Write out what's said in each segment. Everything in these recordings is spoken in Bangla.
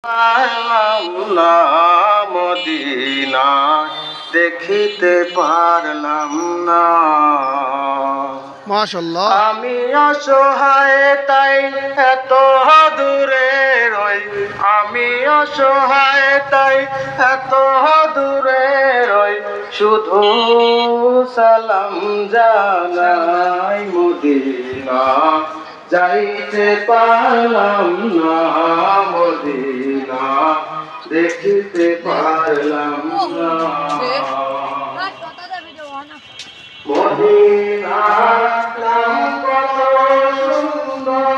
পারলাম না মদিনা দেখিতে পারলাম না। মাশাআল্লাহ। আমি অসহায় তাই এত দূরে রই, আমি অসহায় তাই এত দূরে রই, শুধু সালাম জানাই মদিনা যাইতে পারলাম না মদিনা দেখিতে পারলাম না। মদিনার নাম কত সুন্দর,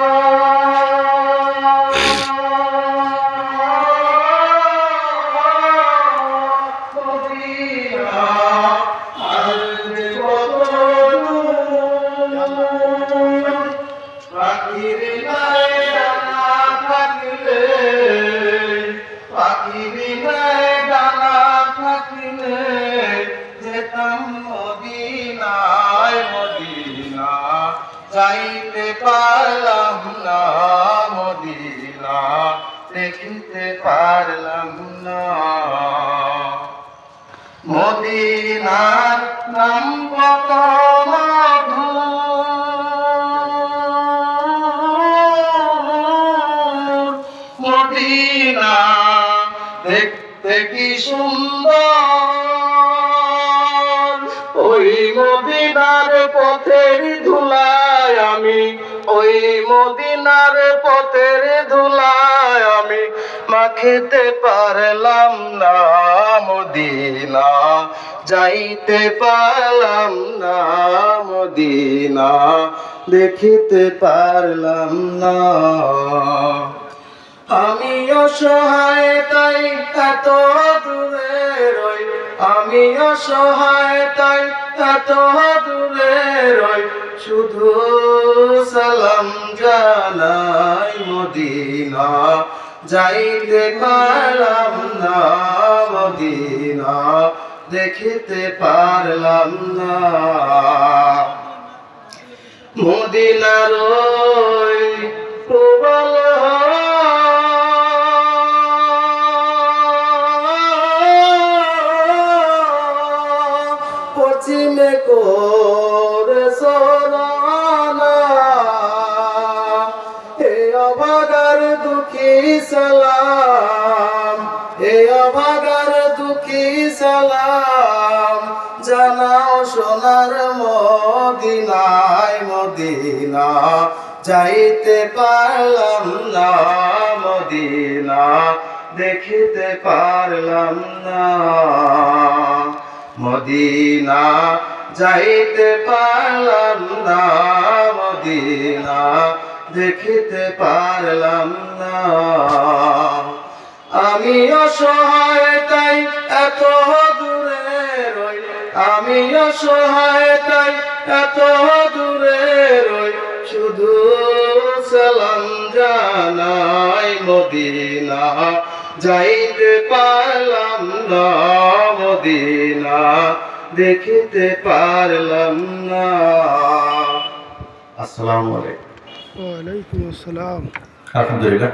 মদিনা আর কত দূর, পাখির গায়ে ডানা থাকিলে, পাখির গায়ে ডানা থাকিলে যেতাম মদিনায় মদিনা যাইতে পারলাম না মদিনা দেখিতে পারলাম না। মদিনার নাম কত মধুর, মদিনা দেখতে কি সুন্দর, ওই মদিনার পথের ধুলায় আমি, ওই মদিনার পথের ধুলায় আমি মাখিতে পারলাম না মদিনা যাইতে পারলাম না মদিনা দেখিতে পারলাম না। আমি অসহায় তাই এত দূরে রই, আমি অসহায় তাই এত দূরে রই, শুধু সালাম জানাই মদিনা যাইতে পারলাম না মদিনা দেখিতে পারলাম না। মদিনার ওই প্রবল পশ্চিমে করে সোনানা, হে অভাগার দুঃখী সালাম, হে অভাগার দুঃখী সালাম জানাও সোনার মদিনায় মদিনা যাইতে পারলাম না মদিনা দেখিতে পারলাম না। মদিনা যাইতে পারলাম না মদিনা দেখিতে পারলাম না। আমি অসহায় তাই এত দূরে রই, আমি অসহায় তাই এত দূরে রই, শুধু সালাম জানাই মদিনা যাইতে পারলাম না মদিনা দেখিতে পারলাম না। আসসালামু আলাইকুম। ওয়ালাইকুম আসসালাম। আলহামদুলিল্লাহ।